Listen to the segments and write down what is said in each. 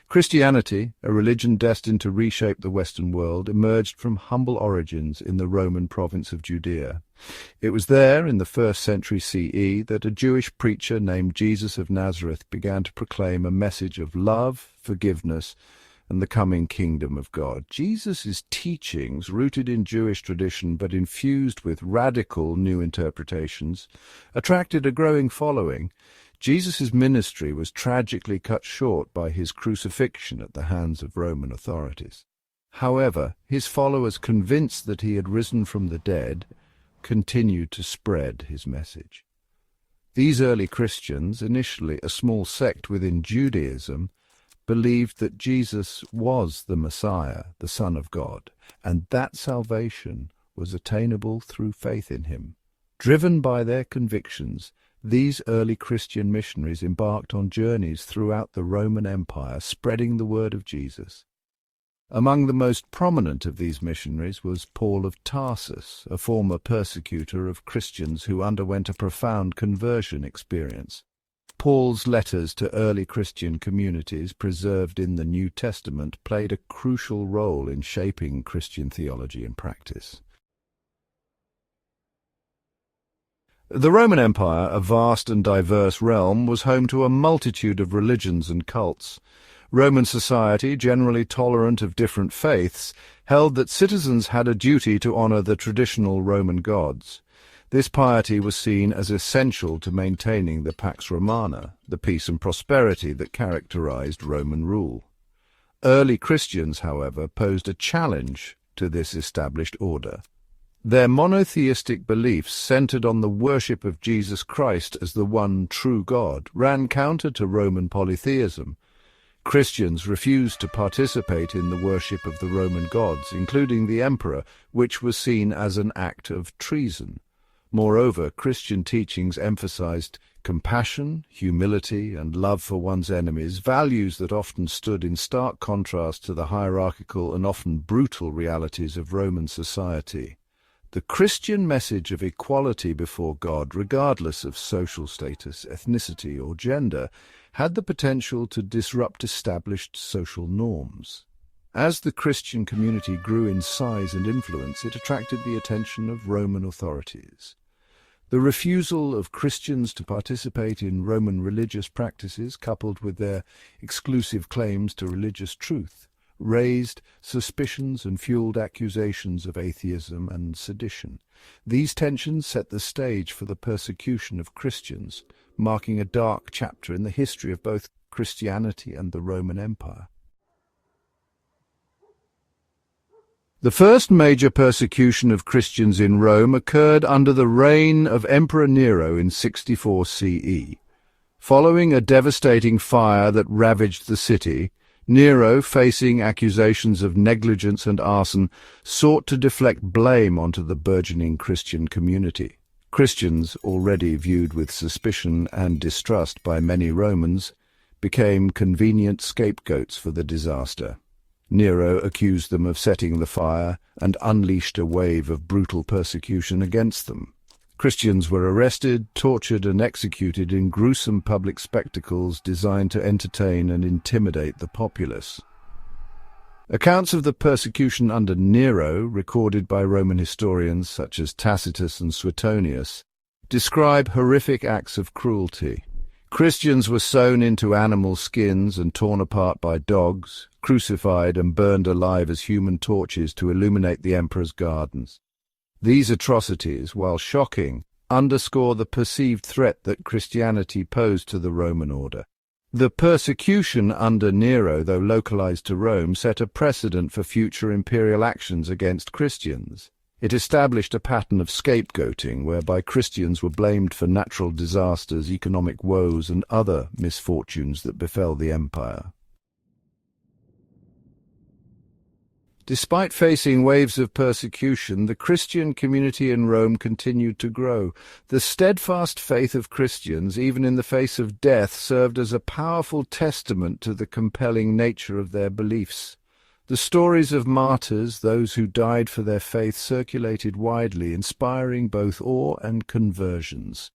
Christianity, a religion destined to reshape the Western world, emerged from humble origins in the Roman province of Judea. It was there, in the 1st century CE, that a Jewish preacher named Jesus of Nazareth began to proclaim a message of love, forgiveness, and the coming kingdom of God. Jesus' teachings, rooted in Jewish tradition but infused with radical new interpretations, attracted a growing following. Jesus' ministry was tragically cut short by his crucifixion at the hands of Roman authorities. However, his followers, convinced that he had risen from the dead, continued to spread his message. These early Christians, initially a small sect within Judaism, believed that Jesus was the Messiah, the Son of God, and that salvation was attainable through faith in him. Driven by their convictions, these early Christian missionaries embarked on journeys throughout the Roman Empire, spreading the word of Jesus. Among the most prominent of these missionaries was Paul of Tarsus, a former persecutor of Christians who underwent a profound conversion experience. Paul's letters to early Christian communities preserved in the New Testament played a crucial role in shaping Christian theology and practice. The Roman Empire, a vast and diverse realm, was home to a multitude of religions and cults. Roman society, generally tolerant of different faiths, held that citizens had a duty to honor the traditional Roman gods. This piety was seen as essential to maintaining the Pax Romana, the peace and prosperity that characterized Roman rule. Early Christians, however, posed a challenge to this established order. Their monotheistic beliefs, centered on the worship of Jesus Christ as the one true God, ran counter to Roman polytheism. Christians refused to participate in the worship of the Roman gods, including the emperor, which was seen as an act of treason. Moreover, Christian teachings emphasized compassion, humility, and love for one's enemies, values that often stood in stark contrast to the hierarchical and often brutal realities of Roman society. The Christian message of equality before God, regardless of social status, ethnicity, or gender, had the potential to disrupt established social norms. As the Christian community grew in size and influence, it attracted the attention of Roman authorities. The refusal of Christians to participate in Roman religious practices, coupled with their exclusive claims to religious truth, raised suspicions and fueled accusations of atheism and sedition. These tensions set the stage for the persecution of Christians, marking a dark chapter in the history of both Christianity and the Roman Empire. The first major persecution of Christians in Rome occurred under the reign of Emperor Nero in 64 CE. Following a devastating fire that ravaged the city, Nero, facing accusations of negligence and arson, sought to deflect blame onto the burgeoning Christian community. Christians, already viewed with suspicion and distrust by many Romans, became convenient scapegoats for the disaster. Nero accused them of setting the fire and unleashed a wave of brutal persecution against them. Christians were arrested, tortured, and executed in gruesome public spectacles designed to entertain and intimidate the populace. Accounts of the persecution under Nero, recorded by Roman historians such as Tacitus and Suetonius, describe horrific acts of cruelty. Christians were sewn into animal skins and torn apart by dogs, crucified and burned alive as human torches to illuminate the emperor's gardens. These atrocities, while shocking, underscore the perceived threat that Christianity posed to the Roman order. The persecution under Nero, though localized to Rome, set a precedent for future imperial actions against Christians. It established a pattern of scapegoating, whereby Christians were blamed for natural disasters, economic woes, and other misfortunes that befell the empire. Despite facing waves of persecution, the Christian community in Rome continued to grow. The steadfast faith of Christians, even in the face of death, served as a powerful testament to the compelling nature of their beliefs. The stories of martyrs, those who died for their faith, circulated widely, inspiring both awe and conversions.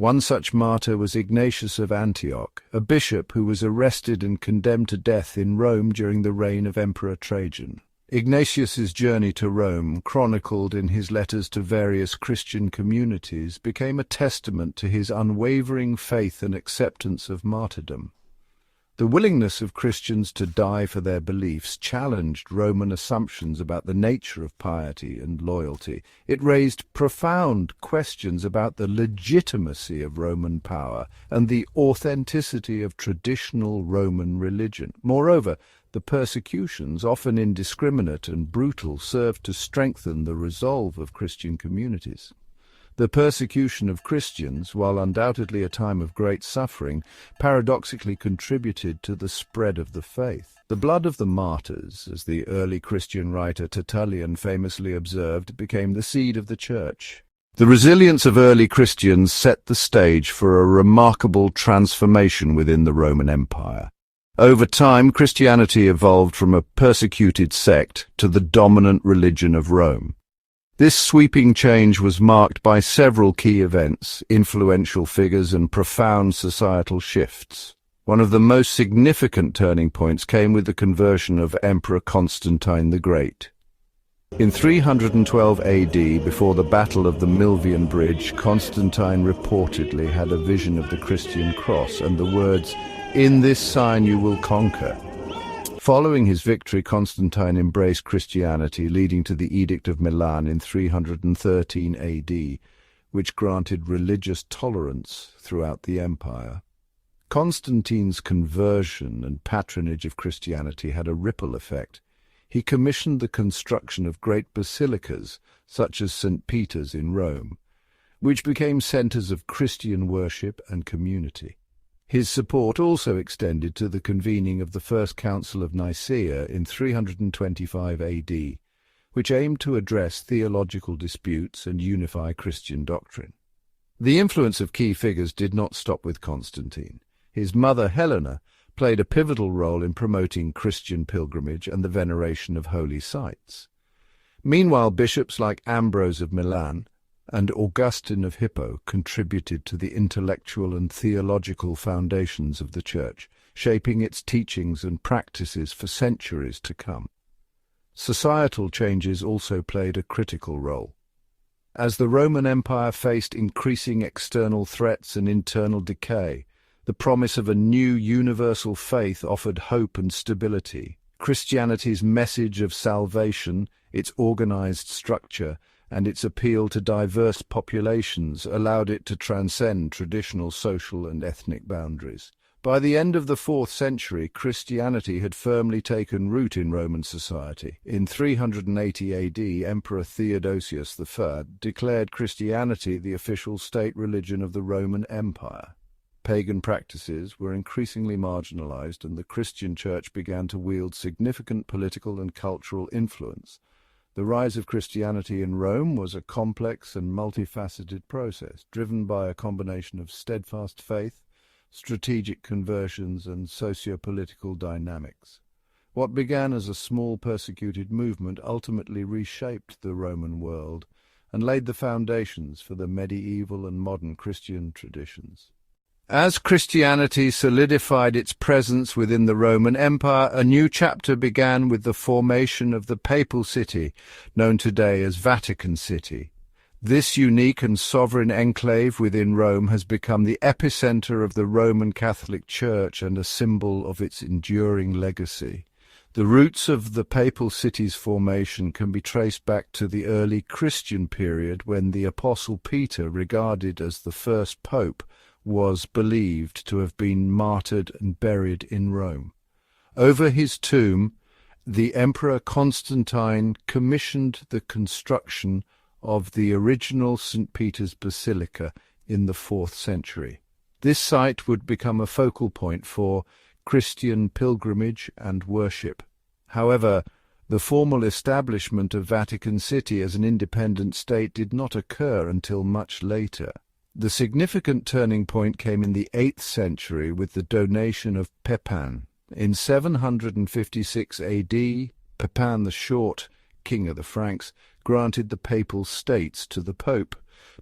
One such martyr was Ignatius of Antioch, a bishop who was arrested and condemned to death in Rome during the reign of Emperor Trajan. Ignatius's journey to Rome, chronicled in his letters to various Christian communities, became a testament to his unwavering faith and acceptance of martyrdom. The willingness of Christians to die for their beliefs challenged Roman assumptions about the nature of piety and loyalty. It raised profound questions about the legitimacy of Roman power and the authenticity of traditional Roman religion. Moreover, the persecutions, often indiscriminate and brutal, served to strengthen the resolve of Christian communities. The persecution of Christians, while undoubtedly a time of great suffering, paradoxically contributed to the spread of the faith. The blood of the martyrs, as the early Christian writer Tertullian famously observed, became the seed of the Church. The resilience of early Christians set the stage for a remarkable transformation within the Roman Empire. Over time, Christianity evolved from a persecuted sect to the dominant religion of Rome. This sweeping change was marked by several key events, influential figures, and profound societal shifts. One of the most significant turning points came with the conversion of Emperor Constantine the Great. In 312 AD, before the Battle of the Milvian Bridge, Constantine reportedly had a vision of the Christian cross and the words, "In this sign you will conquer." Following his victory, Constantine embraced Christianity, leading to the Edict of Milan in 313 AD, which granted religious tolerance throughout the empire. Constantine's conversion and patronage of Christianity had a ripple effect. He commissioned the construction of great basilicas, such as St. Peter's in Rome, which became centers of Christian worship and community. His support also extended to the convening of the First Council of Nicaea in 325 AD, which aimed to address theological disputes and unify Christian doctrine. The influence of key figures did not stop with Constantine. His mother, Helena, played a pivotal role in promoting Christian pilgrimage and the veneration of holy sites. Meanwhile, bishops like Ambrose of Milan and Augustine of Hippo contributed to the intellectual and theological foundations of the Church, shaping its teachings and practices for centuries to come. Societal changes also played a critical role. As the Roman Empire faced increasing external threats and internal decay, the promise of a new universal faith offered hope and stability. Christianity's message of salvation, its organized structure, and its appeal to diverse populations allowed it to transcend traditional social and ethnic boundaries. By the end of the 4th century, Christianity had firmly taken root in Roman society. In 380 AD, Emperor Theodosius I declared Christianity the official state religion of the Roman Empire. Pagan practices were increasingly marginalized, and the Christian Church began to wield significant political and cultural influence. The rise of Christianity in Rome was a complex and multifaceted process, driven by a combination of steadfast faith, strategic conversions, and socio-political dynamics. What began as a small persecuted movement ultimately reshaped the Roman world and laid the foundations for the medieval and modern Christian traditions. As Christianity solidified its presence within the Roman Empire, a new chapter began with the formation of the Papal City, known today as Vatican City. This unique and sovereign enclave within Rome has become the epicenter of the Roman Catholic Church and a symbol of its enduring legacy. The roots of the Papal City's formation can be traced back to the early Christian period when the Apostle Peter, regarded as the first pope, was believed to have been martyred and buried in Rome. Over his tomb, the Emperor Constantine commissioned the construction of the original St. Peter's Basilica in the 4th century. This site would become a focal point for Christian pilgrimage and worship. However, the formal establishment of Vatican City as an independent state did not occur until much later. The significant turning point came in the 8th century with the donation of Pepin. In 756 AD, Pepin the Short, king of the Franks, granted the papal states to the Pope,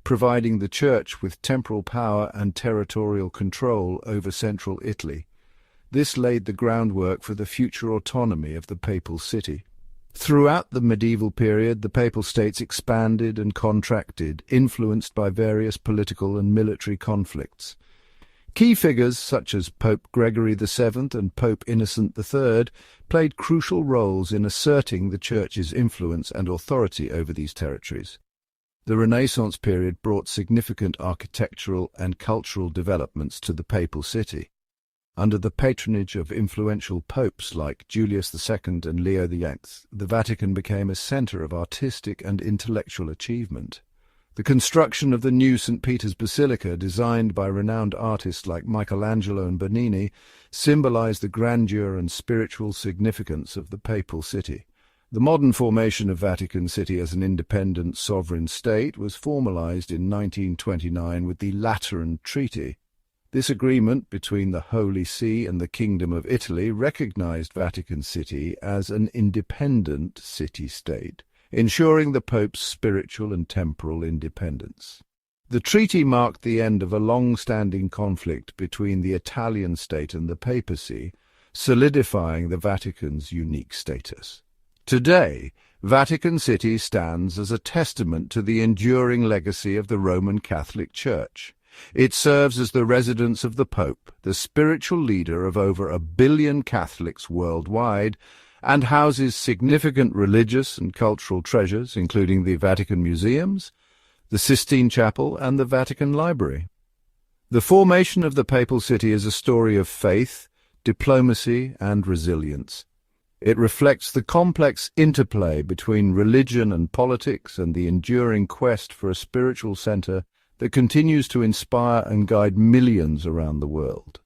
providing the Church with temporal power and territorial control over central Italy. This laid the groundwork for the future autonomy of the Papal City. Throughout the medieval period, the Papal States expanded and contracted, influenced by various political and military conflicts. Key figures such as Pope Gregory VII and Pope Innocent III played crucial roles in asserting the Church's influence and authority over these territories. The Renaissance period brought significant architectural and cultural developments to the Papal City. Under the patronage of influential popes like Julius II and Leo VIII, the Vatican became a center of artistic and intellectual achievement. The construction of the new St. Peter's Basilica, designed by renowned artists like Michelangelo and Bernini, symbolized the grandeur and spiritual significance of the Papal City. The modern formation of Vatican City as an independent sovereign state was formalized in 1929 with the Lateran Treaty. This agreement between the Holy See and the Kingdom of Italy recognized Vatican City as an independent city-state, ensuring the Pope's spiritual and temporal independence. The treaty marked the end of a long-standing conflict between the Italian state and the papacy, solidifying the Vatican's unique status. Today, Vatican City stands as a testament to the enduring legacy of the Roman Catholic Church. It serves as the residence of the Pope, the spiritual leader of over 1 billion Catholics worldwide, and houses significant religious and cultural treasures, including the Vatican Museums, the Sistine Chapel, and the Vatican Library. The formation of the Papal City is a story of faith, diplomacy, and resilience. It reflects the complex interplay between religion and politics and the enduring quest for a spiritual center that continues to inspire and guide millions around the world.